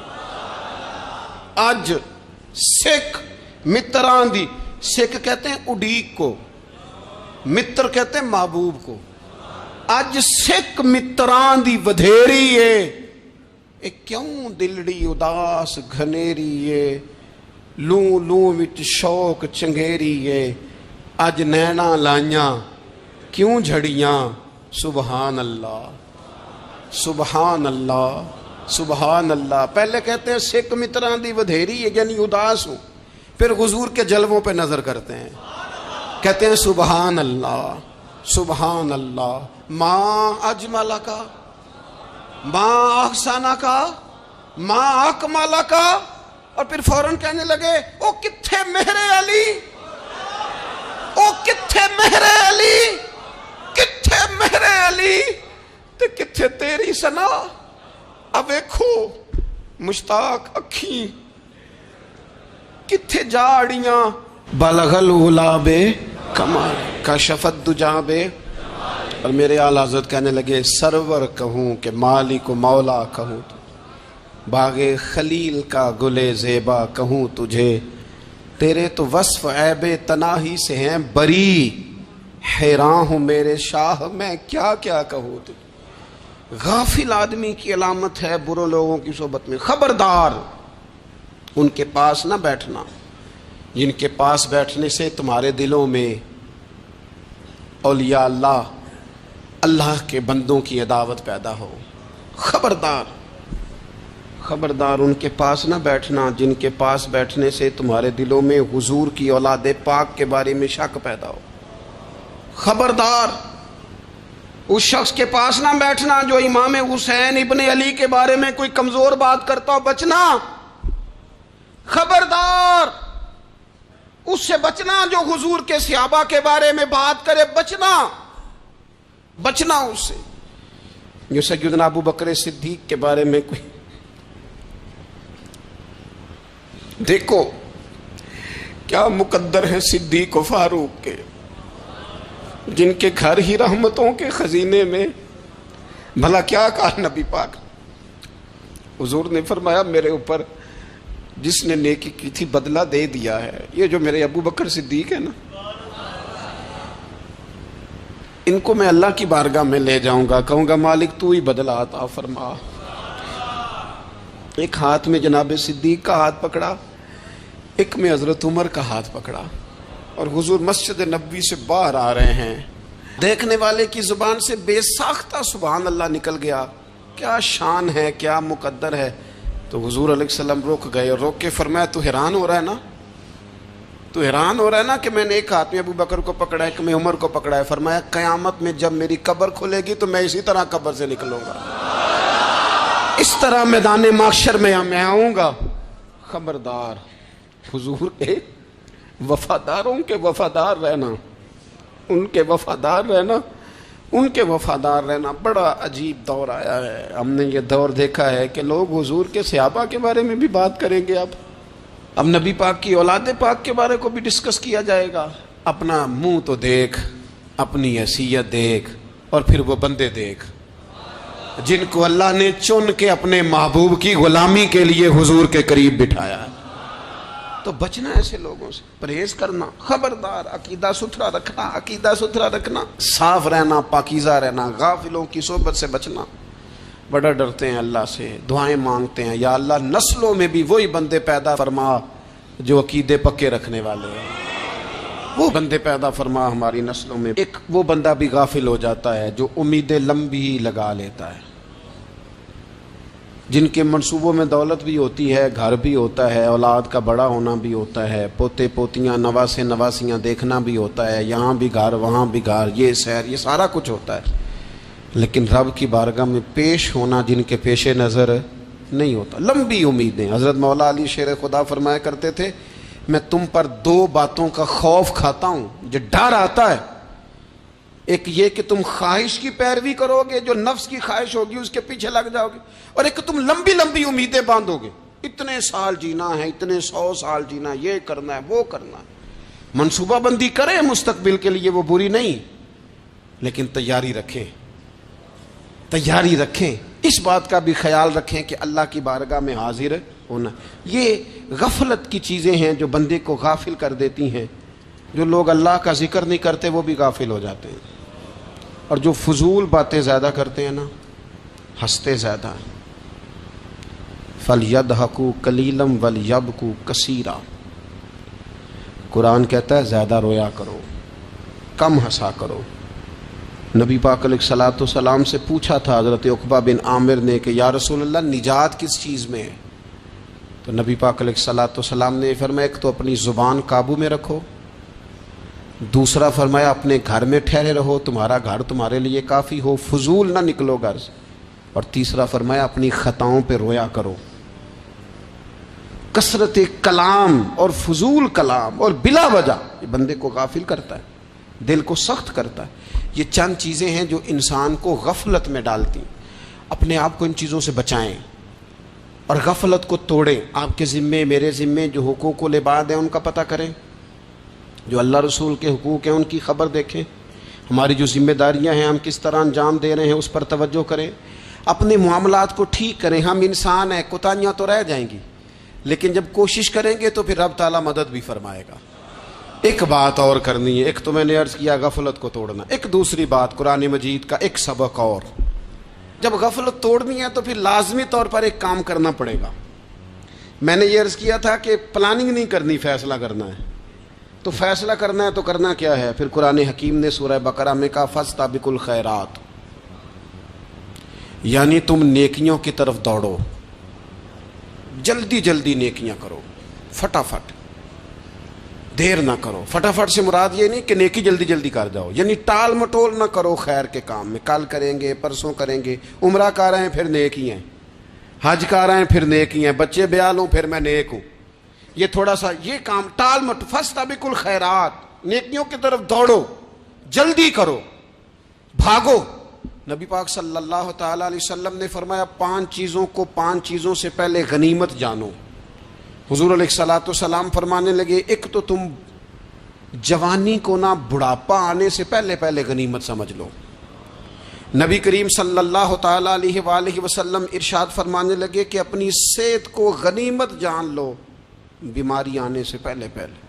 اج سکھ متراں دی، سکھ کہتے ہیں اڈیق کو، متر کہتے ہیں محبوب کو، اج سکھ متراں دی ودھیری ہے، اے کیوں دلڑی اداس گھنیری ہے، لوں لوں وچ شوق چنگیری ہے، اج نینا لائیاں کیوں جھڑیاں، سبحان اللہ سبحان اللہ سبحان اللہ۔ پہلے کہتے ہیں سکھ متراں دی ودھیری ہے یعنی اداس ہوں، پھر حضور کے جلووں پہ نظر کرتے ہیں، کہتے ہیں سبحان اللہ سبحان اللہ، ماں اجمل کا ماں احسانہ کا ماں اکمالہ کا، اور پھر فوراً کہنے لگے او کتھے مہر علی، او کتھے مہر علی، کتھے مہر علی تے کتھے تیری سنا، اب ویکھو مشتاق اکھیں کتھے جاڑیاں، بلغ العلا بے کمال کشفت الدجی بے، اور میرے اعلیٰ حضرت کہنے لگے سرور کہوں کہ مالک و مولا کہوں تو، باغ خلیل کا گلے زیبا کہوں تجھے، تیرے تو وصف عیب تناہی سے ہیں بری، حیران ہوں میرے شاہ میں کیا کیا کہوں تجھے۔ غافل آدمی کی علامت ہے برے لوگوں کی صحبت میں، خبردار ان کے پاس نہ بیٹھنا جن کے پاس بیٹھنے سے تمہارے دلوں میں اولیاء اللہ اللہ کے بندوں کی عداوت پیدا ہو، خبردار خبردار ان کے پاس نہ بیٹھنا جن کے پاس بیٹھنے سے تمہارے دلوں میں حضور کی اولاد پاک کے بارے میں شک پیدا ہو، خبردار اس شخص کے پاس نہ بیٹھنا جو امام حسین ابن علی کے بارے میں کوئی کمزور بات کرتا ہو، بچنا، خبردار اس سے بچنا جو حضور کے صحابہ کے بارے میں بات کرے، بچنا بچنا اس سے، جو سیدنا ابو بکر صدیق کے بارے میں کوئی، دیکھو کیا مقدر ہے صدیق و فاروق کے، جن کے گھر ہی رحمتوں کے خزینے میں، بھلا کیا کہا نبی پاک، حضور نے فرمایا میرے اوپر جس نے نیکی کی تھی بدلہ دے دیا ہے، یہ جو میرے ابو بکر صدیق ہے نا، ان کو میں اللہ کی بارگاہ میں لے جاؤں گا، کہوں گا مالک تو ہی بدلہ عطا فرما۔ ایک ہاتھ میں جناب صدیق کا ہاتھ پکڑا، ایک میں حضرت عمر کا ہاتھ پکڑا، اور حضور مسجد نبوی سے باہر آ رہے ہیں، دیکھنے والے کی زبان سے بے ساختہ سبحان اللہ نکل گیا، کیا شان ہے کیا مقدر ہے۔ تو حضور علیہ السلام رک گئے اور روک کے فرمایا تو حیران ہو رہا ہے نا، تو حیران ہو رہا ہے نا کہ میں نے ایک ہاتھ میں ابو بکر کو پکڑا ہے، ایک میں عمر کو پکڑا ہے، فرمایا قیامت میں جب میری قبر کھلے گی تو میں اسی طرح قبر سے نکلوں گا، اس طرح میدان محشر میں آؤں گا۔ خبردار حضور کے وفاداروں کے وفادار رہنا، ان کے وفادار رہنا، ان کے وفادار رہنا۔ بڑا عجیب دور آیا ہے، ہم نے یہ دور دیکھا ہے کہ لوگ حضور کے صحابہ کے بارے میں بھی بات کریں گے، اب نبی پاک کی اولاد پاک کے بارے کو بھی ڈسکس کیا جائے گا۔ اپنا منہ تو دیکھ، اپنی حیثیت دیکھ، اور پھر وہ بندے دیکھ جن کو اللہ نے چن کے اپنے محبوب کی غلامی کے لیے حضور کے قریب بٹھایا ہے۔ تو بچنا ایسے لوگوں سے، پرہیز کرنا، خبردار عقیدہ ستھرا رکھنا، عقیدہ ستھرا رکھنا، صاف رہنا، پاکیزہ رہنا، غافلوں کی صحبت سے بچنا۔ بڑا ڈرتے ہیں اللہ سے، دعائیں مانگتے ہیں، یا اللہ نسلوں میں بھی وہی بندے پیدا فرما جو عقیدے پکے رکھنے والے ہیں، وہ بندے پیدا فرما ہماری نسلوں میں۔ ایک وہ بندہ بھی غافل ہو جاتا ہے جو امیدیں لمبی لگا لیتا ہے، جن کے منصوبوں میں دولت بھی ہوتی ہے، گھر بھی ہوتا ہے، اولاد کا بڑا ہونا بھی ہوتا ہے، پوتے پوتیاں نواسے نواسیاں دیکھنا بھی ہوتا ہے، یہاں بھی گھر وہاں بھی گھر، یہ سیر، یہ سارا کچھ ہوتا ہے، لیکن رب کی بارگاہ میں پیش ہونا جن کے پیش نظر نہیں ہوتا۔ لمبی امیدیں۔ حضرت مولا علی شیر خدا فرمایا کرتے تھے، میں تم پر دو باتوں کا خوف کھاتا ہوں، جو ڈر آتا ہے، ایک یہ کہ تم خواہش کی پیروی کرو گے، جو نفس کی خواہش ہوگی اس کے پیچھے لگ جاؤ گے، اور ایک کہ تم لمبی لمبی امیدیں باندھو گے، اتنے سال جینا ہے، اتنے 100 سال جینا، یہ کرنا ہے وہ کرنا ہے۔ منصوبہ بندی کریں مستقبل کے لیے، وہ بری نہیں، لیکن تیاری رکھیں، تیاری رکھیں، اس بات کا بھی خیال رکھیں کہ اللہ کی بارگاہ میں حاضر ہونا۔ یہ غفلت کی چیزیں ہیں جو بندے کو غافل کر دیتی ہیں۔ جو لوگ اللہ کا ذکر نہیں کرتے وہ بھی غافل ہو جاتے ہیں، اور جو فضول باتیں زیادہ کرتے ہیں نا، ہنستے زیادہ ہیں۔ فَلْيَضْحَكُوا قَلِيلًا وَلْيَبْكُوا كَثِيرًا، قرآن کہتا ہے زیادہ رویا کرو، کم ہنسا کرو۔ نبی پاک علیہ الصلوۃ والسلام سے پوچھا تھا حضرت عقبہ بن عامر نے کہ یا رسول اللہ نجات کس چیز میں ہے؟ تو نبی پاک علیہ الصلوۃ والسلام نے فرمایا ایک تو اپنی زبان قابو میں رکھو، دوسرا فرمایا اپنے گھر میں ٹھہرے رہو، تمہارا گھر تمہارے لیے کافی ہو، فضول نہ نکلو گھر سے، اور تیسرا فرمایا اپنی خطاؤں پہ رویا کرو۔ کثرت کلام اور فضول کلام اور بلا وجہ یہ بندے کو غافل کرتا ہے، دل کو سخت کرتا ہے۔ یہ چند چیزیں ہیں جو انسان کو غفلت میں ڈالتی ہیں۔ اپنے آپ کو ان چیزوں سے بچائیں اور غفلت کو توڑیں۔ آپ کے ذمے، میرے ذمے جو حقوق العباد ہیں ان کا پتہ کریں، جو اللہ رسول کے حقوق ہیں ان کی خبر دیکھیں، ہماری جو ذمہ داریاں ہیں ہم کس طرح انجام دے رہے ہیں اس پر توجہ کریں، اپنے معاملات کو ٹھیک کریں۔ ہم انسان ہیں، کوتاہیاں تو رہ جائیں گی، لیکن جب کوشش کریں گے تو پھر رب تعالیٰ مدد بھی فرمائے گا۔ ایک بات اور کرنی ہے، ایک تو میں نے عرض کیا غفلت کو توڑنا، ایک دوسری بات قرآن مجید کا ایک سبق اور، جب غفلت توڑنی ہے تو پھر لازمی طور پر ایک کام کرنا پڑے گا۔ میں نے یہ عرض کیا تھا کہ پلاننگ نہیں کرنی، فیصلہ کرنا ہے۔ تو فیصلہ کرنا ہے تو کرنا کیا ہے؟ پھر قرآن حکیم نے سورہ بقرہ میں کہا فاستبقوا الخیرات، یعنی تم نیکیوں کی طرف دوڑو، جلدی جلدی نیکیاں کرو، فٹافٹ، دیر نہ کرو۔ فٹافٹ سے مراد یہ نہیں کہ نیکی جلدی جلدی کر جاؤ، یعنی ٹال مٹول نہ کرو خیر کے کام میں، کل کریں گے، پرسوں کریں گے، عمرہ کر رہے ہیں پھر نیکی ہیں، حج کر رہے ہیں پھر نیکی ہیں، بچے بیال ہوں پھر میں نیک ہوں، یہ تھوڑا سا یہ کام ٹال مٹ، فاستبقوا الخیرات، نیکیوں کی طرف دوڑو، جلدی کرو، بھاگو۔ نبی پاک صلی اللہ تعالی علیہ وسلم نے فرمایا 5 چیزوں کو 5 چیزوں سے پہلے غنیمت جانو۔ حضور علیہ الصلوۃ والسلام فرمانے لگے ایک تو تم جوانی کو نہ بڑھاپا آنے سے پہلے پہلے غنیمت سمجھ لو۔ نبی کریم صلی اللہ تعالی علیہ وآلہ وسلم ارشاد فرمانے لگے کہ اپنی صحت کو غنیمت جان لو، بیماری آنے سے پہلے پہلے۔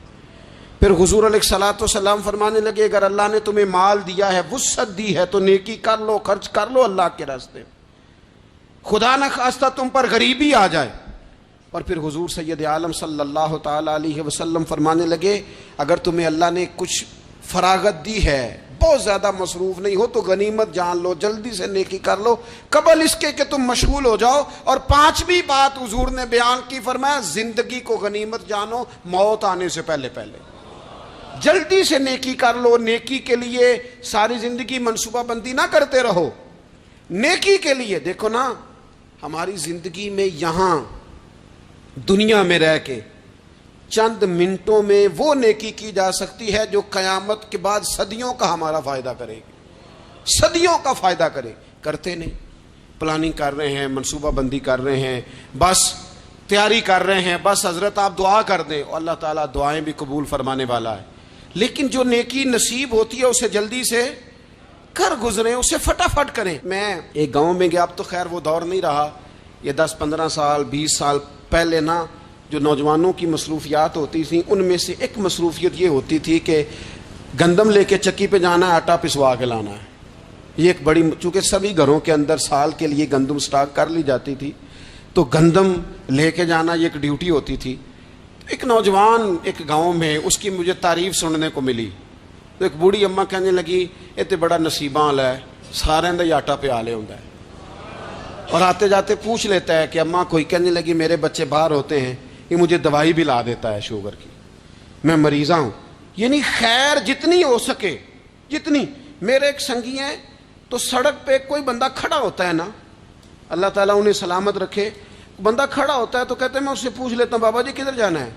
پھر حضور علیہ الصلوۃ والسلام فرمانے لگے اگر اللہ نے تمہیں مال دیا ہے، وسعت دی ہے، تو نیکی کر لو، خرچ کر لو اللہ کے راستے، خدا نہ خواستہ تم پر غریبی آ جائے۔ اور پھر حضور سید عالم صلی اللہ تعالی علیہ وسلم فرمانے لگے اگر تمہیں اللہ نے کچھ فراغت دی ہے، بہت زیادہ مصروف نہیں ہو، تو غنیمت جان لو، جلدی سے نیکی کر لو قبل اس کے کہ تم مشغول ہو جاؤ۔ اور 5ویں بات حضور نے بیان کی، فرمایا زندگی کو غنیمت جانو، موت آنے سے پہلے پہلے جلدی سے نیکی کر لو۔ نیکی کے لیے ساری زندگی منصوبہ بندی نہ کرتے رہو، نیکی کے لیے دیکھو نا، ہماری زندگی میں یہاں دنیا میں رہ کے چند منٹوں میں وہ نیکی کی جا سکتی ہے جو قیامت کے بعد صدیوں کا ہمارا فائدہ کرے گی، صدیوں کا فائدہ کرے۔ کرتے نہیں، پلاننگ کر رہے ہیں، منصوبہ بندی کر رہے ہیں، بس تیاری کر رہے ہیں، بس حضرت آپ دعا کر دیں، اور اللہ تعالیٰ دعائیں بھی قبول فرمانے والا ہے، لیکن جو نیکی نصیب ہوتی ہے اسے جلدی سے کر گزریں، اسے فٹافٹ کریں۔ میں ایک گاؤں میں گیا، اب تو خیر وہ دور نہیں رہا، یہ 10-15 سال 20 سال پہلے نا جو نوجوانوں کی مصروفیات ہوتی تھیں ان میں سے ایک مصروفیت یہ ہوتی تھی کہ گندم لے کے چکی پہ جانا ہے، آٹا پسوا کے لانا ہے۔ یہ ایک بڑی، چونکہ سبھی گھروں کے اندر سال کے لیے گندم سٹاک کر لی جاتی تھی، تو گندم لے کے جانا یہ ایک ڈیوٹی ہوتی تھی۔ ایک نوجوان ایک گاؤں میں، اس کی مجھے تعریف سننے کو ملی، تو ایک بوڑھی اماں کہنے لگی یہ تو بڑا نصیباں والا ہے، سارے دا آٹا پیا لے ہوندا ہے۔ اور آتے جاتے پوچھ لیتا ہے کہ اماں کوئی کہنے لگی میرے بچے باہر ہوتے ہیں، یہ مجھے دوائی بھی لا دیتا ہے شوگر کی، میں مریضہ ہوں. یعنی خیر جتنی ہو سکے جتنی. میرے ایک سنگی ہیں تو سڑک پہ کوئی بندہ کھڑا ہوتا ہے نا، اللہ تعالیٰ انہیں سلامت رکھے، بندہ کھڑا ہوتا ہے تو کہتے ہیں میں اس سے پوچھ لیتا ہوں بابا جی کدھر جانا ہے،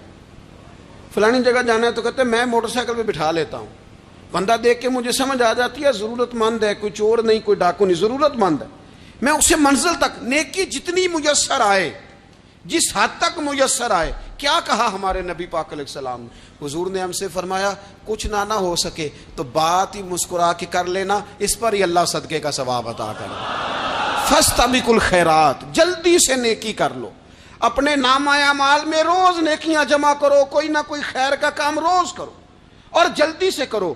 فلانی جگہ جانا ہے، تو کہتے ہیں میں موٹر سائیکل پہ بٹھا لیتا ہوں. بندہ دیکھ کے مجھے سمجھ آ جاتی ہے ضرورت مند ہے، کوئی چور نہیں کوئی ڈاکو نہیں، ضرورت مند ہے. میں اسے منزل تک نیکی جتنی میسر آئے، جس حد تک میسر آئے. کیا کہا ہمارے نبی پاک علیہ السلام نے؟ حضور نے ہم سے فرمایا کچھ نہ ہو سکے تو بات ہی مسکرا کے کر لینا، اس پر ہی اللہ صدقے کا ثواب عطا کرے. فاستبقوا الخیرات، جلدی سے نیکی کر لو. اپنے نامہ اعمال میں روز نیکیاں جمع کرو، کوئی نہ کوئی خیر کا کام روز کرو اور جلدی سے کرو.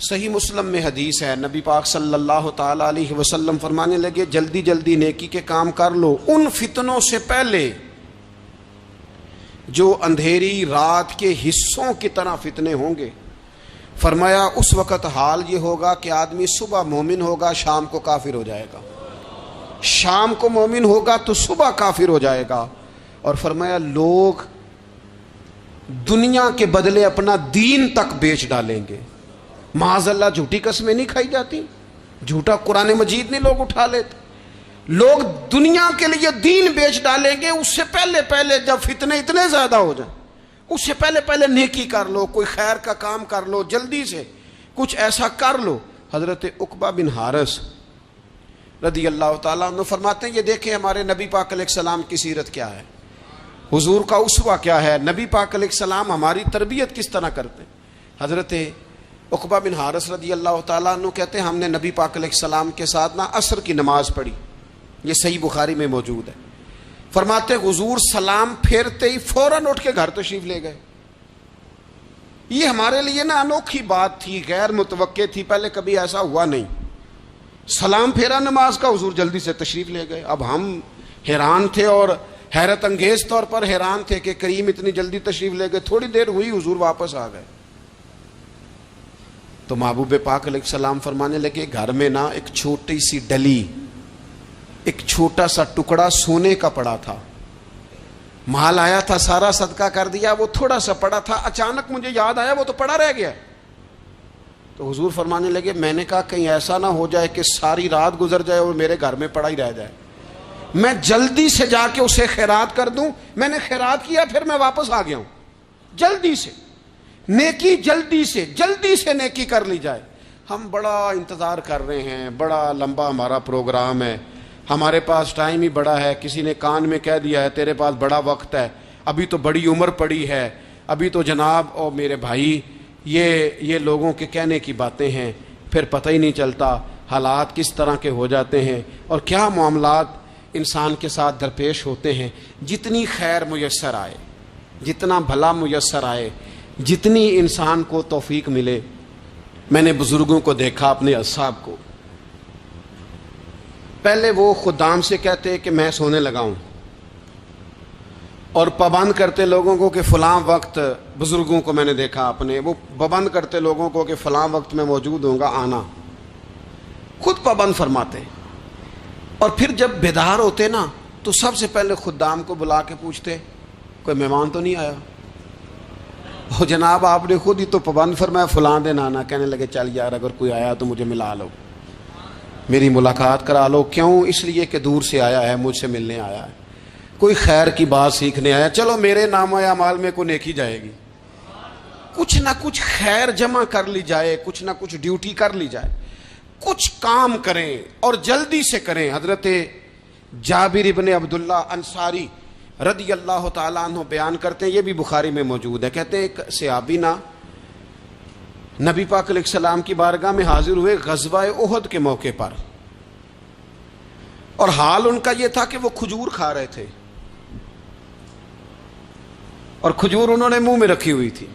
صحیح مسلم میں حدیث ہے، نبی پاک صلی اللہ تعالی علیہ وسلم فرمانے لگے جلدی جلدی نیکی کے کام کر لو ان فتنوں سے پہلے جو اندھیری رات کے حصوں کی طرح فتنے ہوں گے. فرمایا اس وقت حال یہ ہوگا کہ آدمی صبح مومن ہوگا شام کو کافر ہو جائے گا، شام کو مومن ہوگا تو صبح کافر ہو جائے گا. اور فرمایا لوگ دنیا کے بدلے اپنا دین تک بیچ ڈالیں گے. معاذ اللہ جھوٹی قسمیں نہیں کھائی جاتی، جھوٹا قرآن مجید نہیں لوگ اٹھا لیتے. لوگ دنیا کے لیے دین بیچ ڈالیں گے. اس سے پہلے جب فتنے اتنے زیادہ ہو جائیں اس سے پہلے نیکی کر لو، کوئی خیر کا کام کر لو، جلدی سے کچھ ایسا کر لو. حضرت عقبہ بن حارث رضی اللہ تعالیٰ عنہ فرماتے ہیں یہ دیکھیں ہمارے نبی پاک علیہ السلام کی سیرت کیا ہے، حضور کا اسوہ کیا ہے، نبی پاک علیہ السلام ہماری تربیت کس طرح کرتے ہیں. حضرت عقبہ بن حارث رضی اللہ تعالیٰ عنہ کہتے ہیں ہم نے نبی پاک علیہ السلام کے ساتھ عصر کی نماز پڑھی، یہ صحیح بخاری میں موجود ہے. فرماتے حضور سلام پھیرتے ہی فوراً اٹھ کے گھر تشریف لے گئے. یہ ہمارے لیے انوکھی بات تھی، غیر متوقع تھی، پہلے کبھی ایسا ہوا نہیں. سلام پھیرا نماز کا، حضور جلدی سے تشریف لے گئے. اب ہم حیران تھے اور حیرت انگیز طور پر حیران تھے کہ کریم اتنی جلدی تشریف لے گئے. تھوڑی دیر ہوئی حضور واپس آ گئے تو محبوب پاک علیہ السلام فرمانے لگے گھر میں ایک چھوٹی سی ڈلی، ایک چھوٹا سا ٹکڑا سونے کا پڑا تھا، مال آیا تھا سارا صدقہ کر دیا، وہ تھوڑا سا پڑا تھا، اچانک مجھے یاد آیا وہ تو پڑا رہ گیا. تو حضور فرمانے لگے میں نے کہا کہیں ایسا نہ ہو جائے کہ ساری رات گزر جائے اور میرے گھر میں پڑا ہی رہ جائے، میں جلدی سے جا کے اسے خیرات کر دوں. میں نے خیرات کیا پھر میں واپس آ گیا ہوں. جلدی سے نیکی، جلدی سے نیکی کر لی جائے. ہم بڑا انتظار کر رہے ہیں، بڑا لمبا ہمارا پروگرام ہے، ہمارے پاس ٹائم ہی بڑا ہے. کسی نے کان میں کہہ دیا ہے تیرے پاس بڑا وقت ہے، ابھی تو بڑی عمر پڑی ہے، ابھی تو جناب او میرے بھائی یہ لوگوں کے کہنے کی باتیں ہیں. پھر پتہ ہی نہیں چلتا حالات کس طرح کے ہو جاتے ہیں اور کیا معاملات انسان کے ساتھ درپیش ہوتے ہیں. جتنی خیر میسر آئے، جتنا بھلا میسر آئے، جتنی انسان کو توفیق ملے. میں نے بزرگوں کو دیکھا، اپنے اصحاب کو، پہلے وہ خدام سے کہتے کہ میں سونے لگا ہوں اور پابند کرتے لوگوں کو کہ فلاں وقت، بزرگوں کو میں نے دیکھا اپنے، وہ پابند کرتے لوگوں کو کہ فلاں وقت میں موجود ہوں گا آنا، خود پابند فرماتے. اور پھر جب بیدار ہوتے تو سب سے پہلے خدام کو بلا کے پوچھتے کوئی مہمان تو نہیں آیا. وہ جناب آپ نے خود ہی تو پابند فرمایا فلاں دن آنا. کہنے لگے چل یار اگر کوئی آیا تو مجھے ملا لو، میری ملاقات کرا لو. کیوں؟ اس لیے کہ دور سے آیا ہے، مجھ سے ملنے آیا ہے، کوئی خیر کی بات سیکھنے آیا. چلو میرے نامہ اعمال میں کوئی نیکی جائے گی، کچھ نہ کچھ خیر جمع کر لی جائے، کچھ نہ کچھ ڈیوٹی کر لی جائے، کچھ کام کریں اور جلدی سے کریں. حضرت جابر ابن عبداللہ انصاری رضی اللہ تعالیٰ عنہ بیان کرتے ہیں، یہ بھی بخاری میں موجود ہے. کہتے ہیں ایک صحابی نبی پاک علیہ السلام کی بارگاہ میں حاضر ہوئے غزوہ احد کے موقع پر، اور حال ان کا یہ تھا کہ وہ کھجور کھا رہے تھے اور کھجور انہوں نے منہ میں رکھی ہوئی تھی.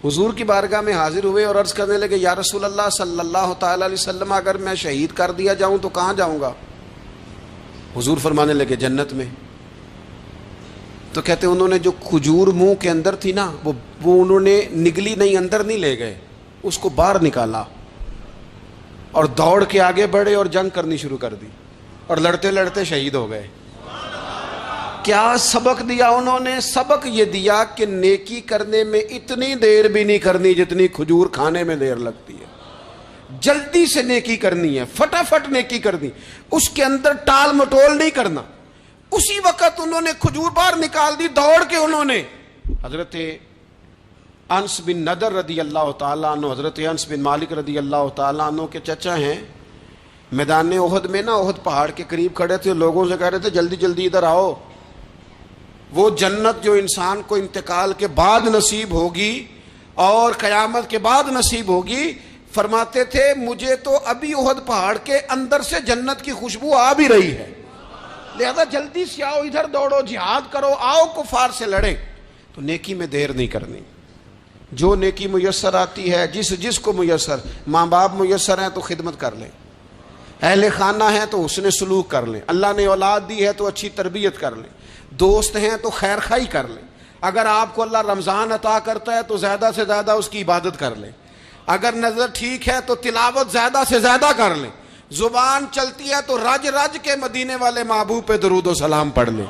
حضور کی بارگاہ میں حاضر ہوئے اور عرض کرنے لگے یا رسول اللہ صلی اللہ تعالی علیہ وسلم اگر میں شہید کر دیا جاؤں تو کہاں جاؤں گا؟ حضور فرمانے لگے جنت میں. تو کہتے ہیں انہوں نے جو کھجور منہ کے اندر تھی وہ انہوں نے نگلی نہیں، اندر نہیں لے گئے، اس کو باہر نکالا اور دوڑ کے آگے بڑھے اور جنگ کرنی شروع کر دی. اور لڑتے لڑتے شہید ہو گئے۔ کیا سبق دیا انہوں نے؟ سبق یہ دیا کہ نیکی کرنے میں اتنی دیر بھی نہیں کرنی جتنی کھجور کھانے میں دیر لگتی ہے۔ جلدی سے نیکی کرنی ہے، فٹافٹ نیکی کرنی، اس کے اندر ٹال مٹول نہیں کرنا۔ اسی وقت انہوں نے کھجور باہر نکال دی، دوڑ کے انہوں نے حضرت انس بن نضر رضی اللہ تعالیٰ عنہ، حضرت انس بن مالک رضی اللہ تعالیٰ عنہ کے چچا ہیں، میدان احد میں نا، احد پہاڑ کے قریب کھڑے تھے، لوگوں سے کہہ رہے تھے جلدی جلدی ادھر آؤ، وہ جنت جو انسان کو انتقال کے بعد نصیب ہوگی اور قیامت کے بعد نصیب ہوگی، فرماتے تھے مجھے تو ابھی احد پہاڑ کے اندر سے جنت کی خوشبو آ بھی رہی ہے، لہذا جلدی سے آؤ، ادھر دوڑو، جہاد کرو، آؤ کفار سے لڑیں۔ تو نیکی میں دیر نہیں کرنی، جو نیکی میسر آتی ہے، جس کو میسر، ماں باپ میسر ہیں تو خدمت کر لیں، اہل خانہ ہیں تو حسن سلوک کر لیں، اللہ نے اولاد دی ہے تو اچھی تربیت کر لیں، دوست ہیں تو خیر خواہی کر لیں، اگر آپ کو اللہ رمضان عطا کرتا ہے تو زیادہ سے زیادہ اس کی عبادت کر لیں، اگر نظر ٹھیک ہے تو تلاوت زیادہ سے زیادہ کر لیں، زبان چلتی ہے تو رج رج کے مدینے والے محبوب پہ درود و سلام پڑھ لیں،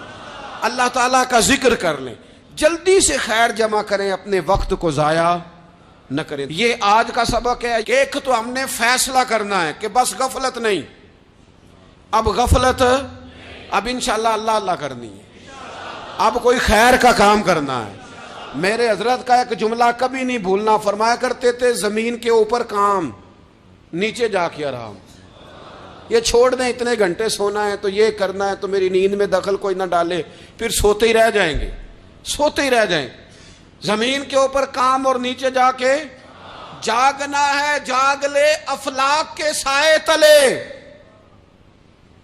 اللہ تعالیٰ کا ذکر کر لیں، جلدی سے خیر جمع کریں، اپنے وقت کو ضائع نہ کریں۔ یہ آج کا سبق ہے۔ ایک تو ہم نے فیصلہ کرنا ہے کہ بس غفلت نہیں، اب غفلت، اب انشاءاللہ اللہ اللہ کرنی ہے، اب کوئی خیر کا کام کرنا ہے۔ میرے حضرت کا ایک جملہ کبھی نہیں بھولنا، فرمایا کرتے تھے زمین کے اوپر کام، نیچے جا کے آرام۔ یہ چھوڑ دیں اتنے گھنٹے سونا ہے تو یہ کرنا ہے تو میری نیند میں دخل کوئی نہ ڈالے، پھر سوتے ہی رہ جائیں گے، سوتے ہی رہ جائیں۔ زمین کے اوپر کام اور نیچے جا کے جاگنا ہے، جاگ لے افلاک کے سائے تلے،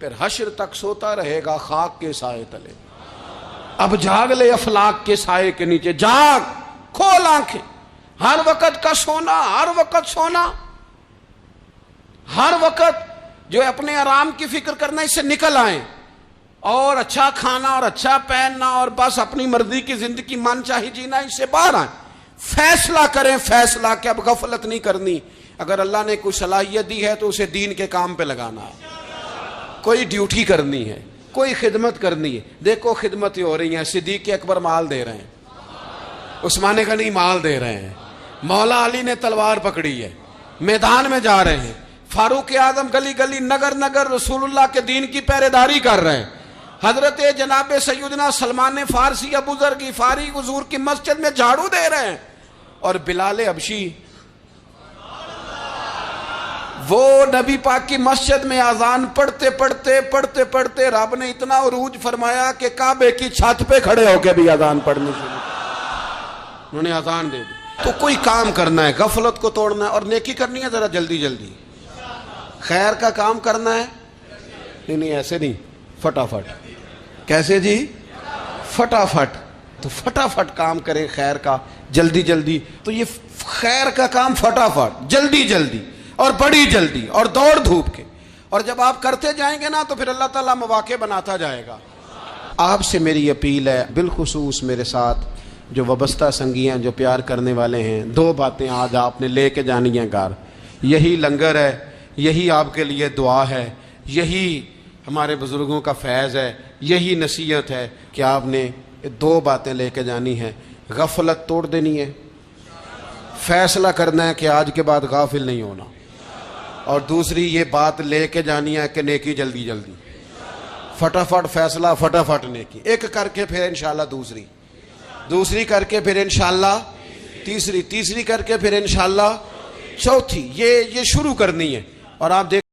پھر حشر تک سوتا رہے گا خاک کے سائے تلے۔ اب جاگ لے افلاک کے سائے کے نیچے، جاگ، کھول آنکھیں، ہر وقت کا سونا، ہر وقت سونا، ہر وقت جو اپنے آرام کی فکر کرنا، اس سے نکل آئیں اور اچھا کھانا اور اچھا پہننا اور بس اپنی مرضی کی زندگی من چاہی جینا، اس سے باہر آئیں، فیصلہ کریں، فیصلہ کہ اب غفلت نہیں کرنی۔ اگر اللہ نے کوئی صلاحیت دی ہے تو اسے دین کے کام پہ لگانا ہے، کوئی ڈیوٹی کرنی ہے، کوئی خدمت کرنی ہے۔ دیکھو خدمتیں ہو رہی ہیں، صدیق اکبر مال دے رہے ہیں، عثمان غنی مال دے رہے ہیں، مولا علی نے تلوار پکڑی ہے، میدان میں جا رہے ہیں، فاروق اعظم گلی گلی نگر نگر رسول اللہ کے دین کی پہرے داری کر رہے ہیں، حضرت جناب سیدنا سلمان فارسی ابو ذر غفاری حضور کی مسجد میں جھاڑو دے رہے ہیں، اور بلال حبشی وہ نبی پاک کی مسجد میں اذان پڑھتے پڑھتے رب نے اتنا عروج فرمایا کہ کعبے کی چھت پہ کھڑے ہو کے بھی اذان پڑھنی شروع، انہوں نے اذان دے دی۔ تو کوئی کام کرنا ہے، غفلت کو توڑنا ہے اور نیکی کرنی ہے، ذرا جلدی جلدی خیر کا کام کرنا ہے، نہیں ایسے نہیں، فٹافٹ۔ کیسے جی؟ فٹافٹ۔ تو فٹافٹ کام کریں خیر کا، جلدی جلدی۔ تو یہ خیر کا کام فٹافٹ، جلدی جلدی اور بڑی جلدی اور دوڑ دھوپ کے، اور جب آپ کرتے جائیں گے نا تو پھر اللہ تعالیٰ مواقع بناتا جائے گا۔ آپ سے میری اپیل ہے، بالخصوص میرے ساتھ جو وابستہ سنگی ہیں، جو پیار کرنے والے ہیں، دو باتیں آج آپ نے لے کے جانی ہیں گھر۔ یہی لنگر ہے، یہی آپ کے لیے دعا ہے، یہی ہمارے بزرگوں کا فیض ہے، یہی نصیحت ہے کہ آپ نے دو باتیں لے کے جانی ہیں۔ غفلت توڑ دینی ہے، فیصلہ کرنا ہے کہ آج کے بعد غافل نہیں ہونا، اور دوسری یہ بات لے کے جانی ہے کہ نیکی جلدی جلدی، فٹافٹ فیصلہ، فٹافٹ نیکی، ایک کر کے پھر انشاءاللہ دوسری کر کے پھر انشاءاللہ تیسری کر کے پھر انشاءاللہ چوتھی، یہ شروع کرنی ہے، اور آپ دیکھ